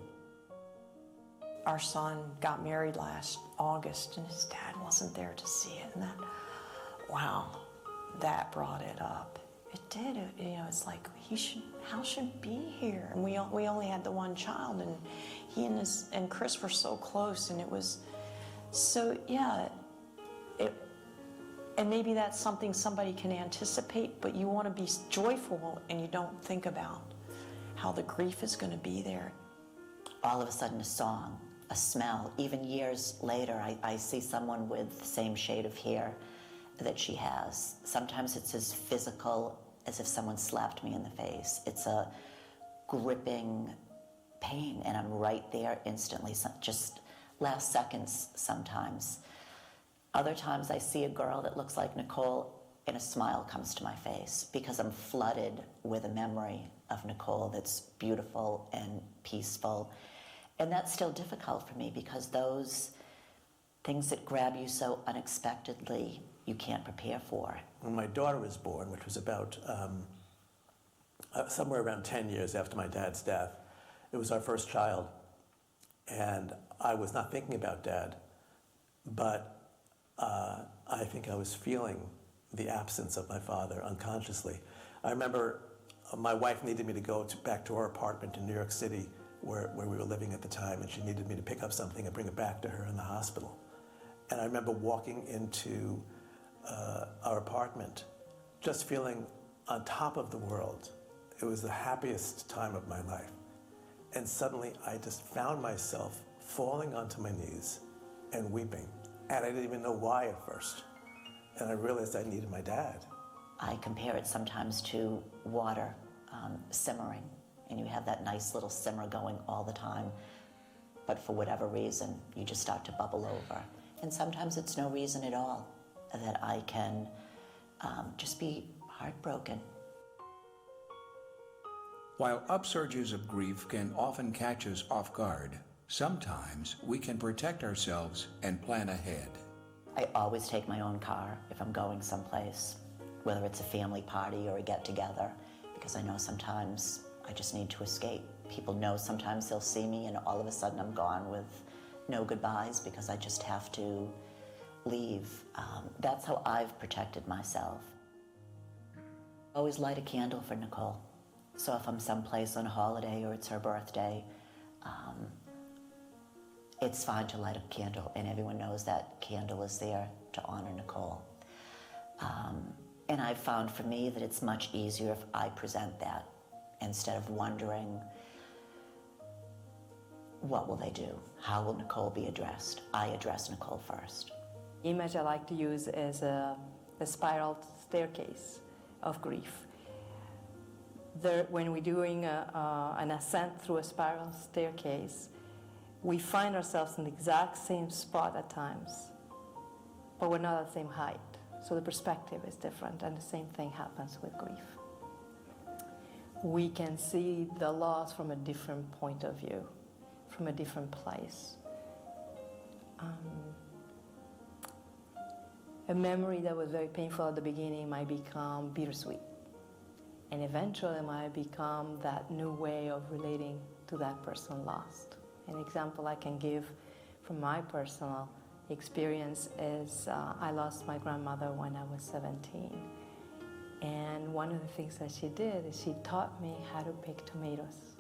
Our son got married last August, and his dad wasn't there to see it. And that brought it up. It did. It's like Hal should be here. And we only had the one child, and he and Chris were so close, and it was so, yeah. And maybe that's something somebody can anticipate, but you want to be joyful, and you don't think about how the grief is going to be there. All of a sudden, a song, a smell. Even years later, I see someone with the same shade of hair that she has. Sometimes it's as physical as if someone slapped me in the face. It's a gripping pain, and I'm right there instantly, just last seconds sometimes. Other times I see a girl that looks like Nicole, and a smile comes to my face because I'm flooded with a memory of Nicole that's beautiful and peaceful. And that's still difficult for me because those things that grab you so unexpectedly, you can't prepare for. When my daughter was born, which was about somewhere around 10 years after my dad's death, it was our first child. And I was not thinking about Dad, but I think I was feeling the absence of my father unconsciously. I remember my wife needed me to go back to our apartment in New York City where we were living at the time, and she needed me to pick up something and bring it back to her in the hospital. And I remember walking into our apartment just feeling on top of the world. It was the happiest time of my life. And suddenly I just found myself falling onto my knees and weeping. And I didn't even know why at first. And I realized I needed my dad. I compare it sometimes to water simmering, and you have that nice little simmer going all the time, but for whatever reason, you just start to bubble over. And sometimes it's no reason at all that I can just be heartbroken. While upsurges of grief can often catch us off guard, sometimes we can protect ourselves and plan ahead. I always take my own car if I'm going someplace, whether it's a family party or a get-together, because I know sometimes I just need to escape. People know sometimes they'll see me and all of a sudden I'm gone with no goodbyes because I just have to leave. That's how I've protected myself. Always light a candle for Nicole. So if I'm someplace on a holiday or it's her birthday, it's fine to light a candle, and everyone knows that candle is there to honor Nicole. And I've found for me that it's much easier if I present that instead of wondering, what will they do? How will Nicole be addressed? I address Nicole first. Image I like to use is a spiral staircase of grief. When we're doing an ascent through a spiral staircase, we find ourselves in the exact same spot at times, but we're not at the same height. So the perspective is different, and the same thing happens with grief. We can see the loss from a different point of view, from a different place. A memory that was very painful at the beginning might become bittersweet, and eventually might become that new way of relating to that person lost. An example I can give from my personal experience is I lost my grandmother when I was 17. And one of the things that she did is she taught me how to pick tomatoes.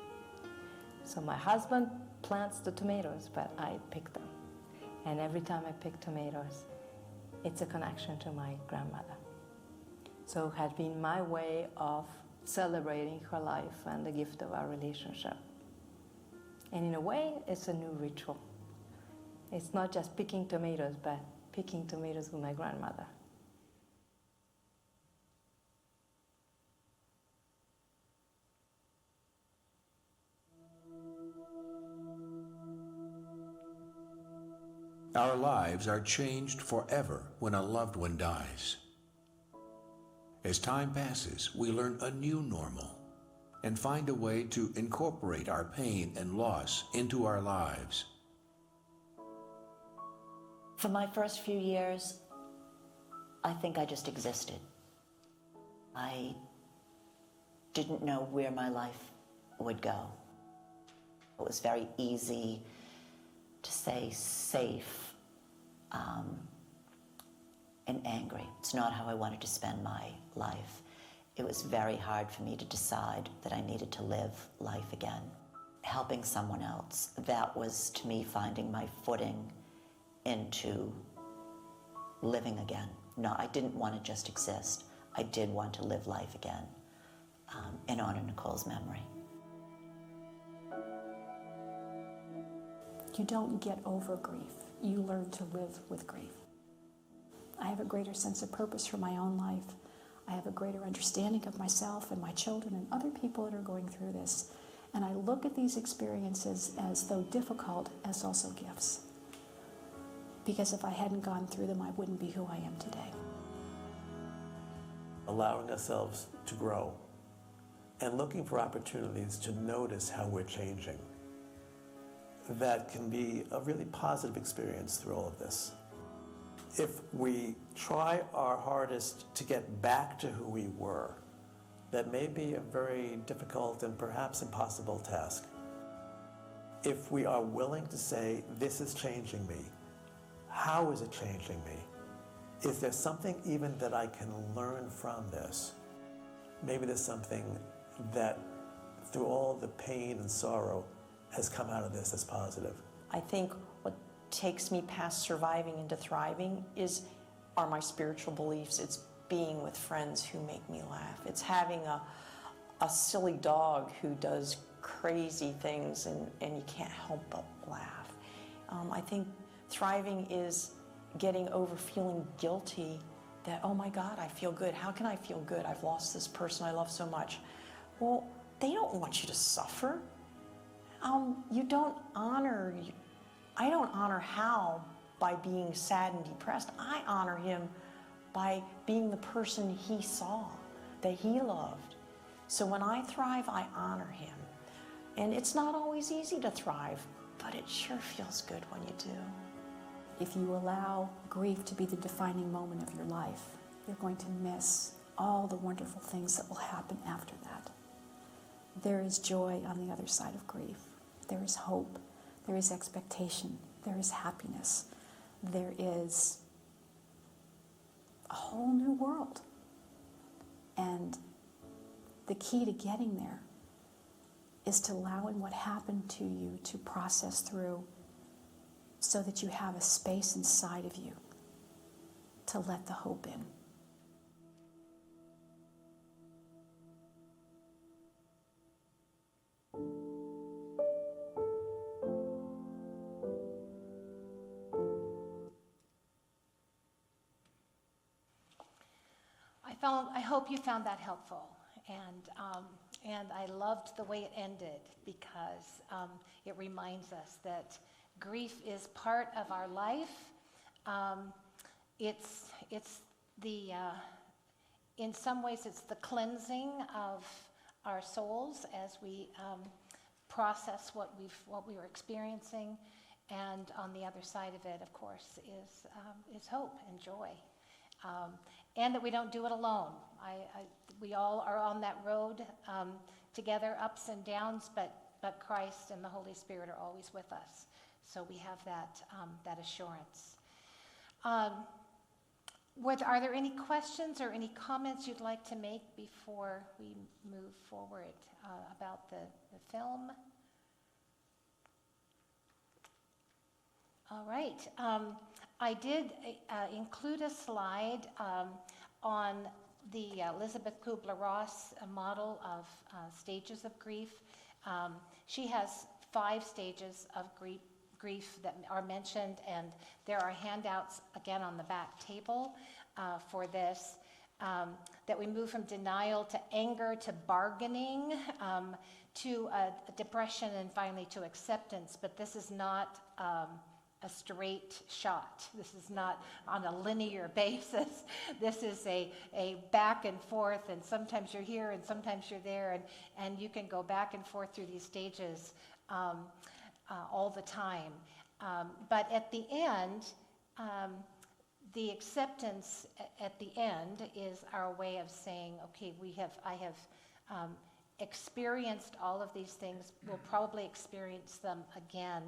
So my husband plants the tomatoes, but I pick them. And every time I pick tomatoes, it's a connection to my grandmother. So it had been my way of celebrating her life and the gift of our relationship. And in a way, it's a new ritual. It's not just picking tomatoes, but picking tomatoes with my grandmother. Our lives are changed forever when a loved one dies. As time passes, we learn a new normal and find a way to incorporate our pain and loss into our lives. For my first few years, I think I just existed. I didn't know where my life would go. It was very easy to say safe and angry. It's not how I wanted to spend my life. It was very hard for me to decide that I needed to live life again. Helping someone else, that was to me finding my footing into living again. No, I didn't want to just exist. I did want to live life again and honor Nicole's memory. You don't get over grief. You learn to live with grief. I have a greater sense of purpose for my own life. I have a greater understanding of myself and my children and other people that are going through this. And I look at these experiences as, though difficult, as also gifts. Because if I hadn't gone through them, I wouldn't be who I am today. Allowing ourselves to grow and looking for opportunities to notice how we're changing. That can be a really positive experience through all of this. If we try our hardest to get back to who we were, that may be a very difficult and perhaps impossible task. If we are willing to say, this is changing me, how is it changing me? Is there something even that I can learn from this? Maybe there's something that through all the pain and sorrow has come out of this as positive. I think what takes me past surviving into thriving are my spiritual beliefs. It's being with friends who make me laugh. It's having a silly dog who does crazy things and you can't help but laugh. I think thriving is getting over feeling guilty that, oh my God, I feel good. How can I feel good? I've lost this person I love so much. Well, they don't want you to suffer. You don't honor, I don't honor Hal by being sad and depressed. I honor him by being the person he saw, that he loved. So when I thrive, I honor him. And it's not always easy to thrive, but it sure feels good when you do. If you allow grief to be the defining moment of your life, you're going to miss all the wonderful things that will happen after that. There is joy on the other side of grief. There is hope. There is expectation. There is happiness. There is a whole new world. And the key to getting there is to allowing what happened to you to process through so that you have a space inside of you to let the hope in. I hope you found that helpful, and I loved the way it ended because it reminds us that grief is part of our life. It's the in some ways it's the cleansing of our souls as we process what we were experiencing, and on the other side of it, of course, is hope and joy. And that we don't do it alone. We all are on that road together, ups and downs, but Christ and the Holy Spirit are always with us. So we have that assurance. Are there any questions or any comments you'd like to make before we move forward about the film? All right. I did include a slide on the Elizabeth Kubler-Ross model of stages of grief. She has 5 stages of grief that are mentioned, and there are handouts again on the back table for this, that we move from denial to anger to bargaining to depression and finally to acceptance. But this is not a straight shot. This is not on a linear basis. This is a back and forth, and sometimes you're here and sometimes you're there, and you can go back and forth through these stages all the time. But at the end, the acceptance at the end is our way of saying, okay, I have experienced all of these things. We'll probably experience them again.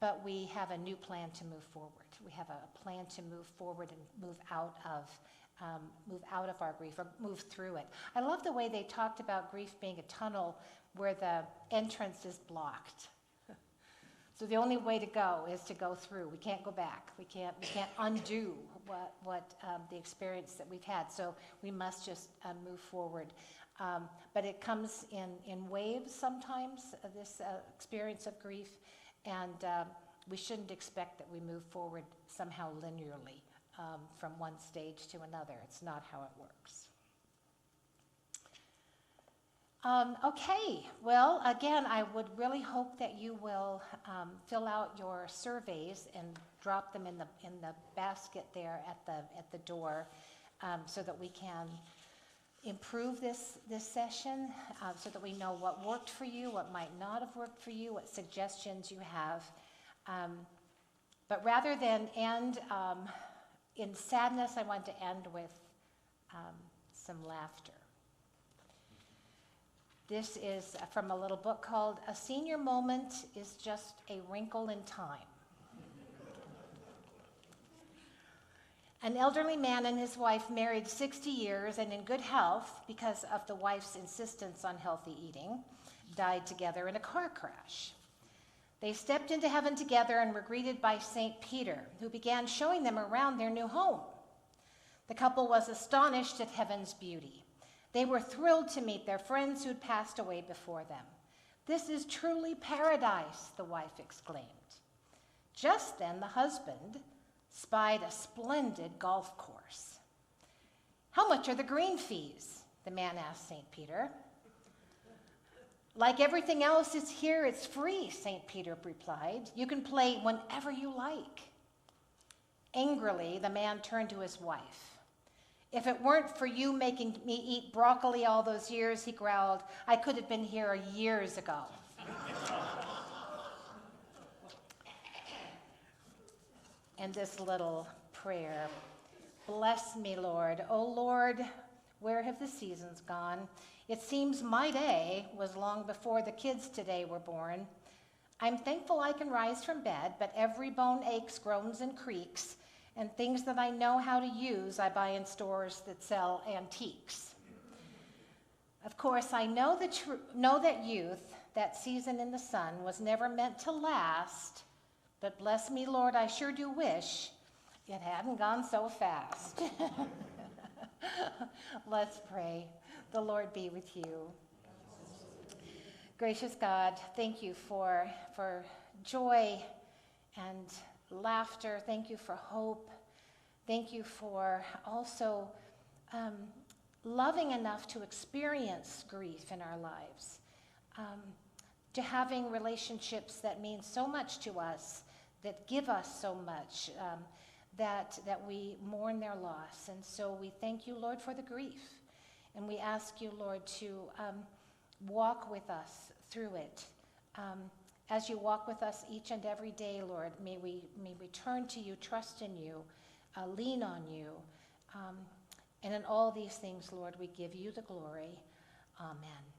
But we have a new plan to move forward. We have a plan to move forward and move out of our grief, or move through it. I love the way they talked about grief being a tunnel where the entrance is blocked. So the only way to go is to go through. We can't go back. We can't undo what the experience that we've had. So we must just move forward. But it comes in waves sometimes, this experience of grief. And we shouldn't expect that we move forward somehow linearly from one stage to another. It's not how it works. Okay, well, again, I would really hope that you will fill out your surveys and drop them in the basket there at the door, so that we can improve this session, so that we know what worked for you, what might not have worked for you, what suggestions you have. But rather than end in sadness, I want to end with some laughter. This is from a little book called A Senior Moment is Just a Wrinkle in Time. An elderly man and his wife, married 60 years and in good health because of the wife's insistence on healthy eating, died together in a car crash. They stepped into heaven together and were greeted by St. Peter, who began showing them around their new home. The couple was astonished at heaven's beauty. They were thrilled to meet their friends who'd passed away before them. "This is truly paradise," the wife exclaimed. Just then, the husband spied a splendid golf course. "How much are the green fees?" the man asked St. Peter. "Like everything else is here, it's free," St. Peter replied. "You can play whenever you like." Angrily, the man turned to his wife. "If it weren't for you making me eat broccoli all those years," he growled, "I could have been here years ago." And this little prayer: "Bless me, Lord. O Lord, where have the seasons gone? It seems my day was long before the kids today were born. I'm thankful I can rise from bed, but every bone aches, groans, and creaks, and things that I know how to use I buy in stores that sell antiques. Of course, I know that youth, that season in the sun, was never meant to last, but bless me, Lord, I sure do wish it hadn't gone so fast." Let's pray. The Lord be with you. Gracious God, thank you for joy and laughter. Thank you for hope. Thank you for also loving enough to experience grief in our lives, to having relationships that mean so much to us, that give us so much, that we mourn their loss. And so we thank you, Lord, for the grief. And we ask you, Lord, to walk with us through it. As you walk with us each and every day, Lord, may we turn to you, trust in you, lean on you. And in all these things, Lord, we give you the glory. Amen.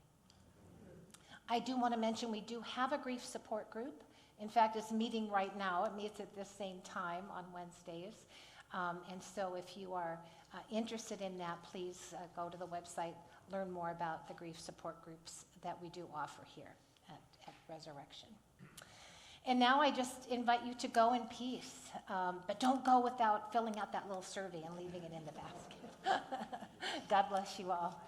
I do want to mention we do have a grief support group. In fact, it's meeting right now. It meets at the same time on Wednesdays. And so if you are interested in that, please go to the website, learn more about the grief support groups that we do offer here at Resurrection. And now I just invite you to go in peace, but don't go without filling out that little survey and leaving it in the basket. God bless you all.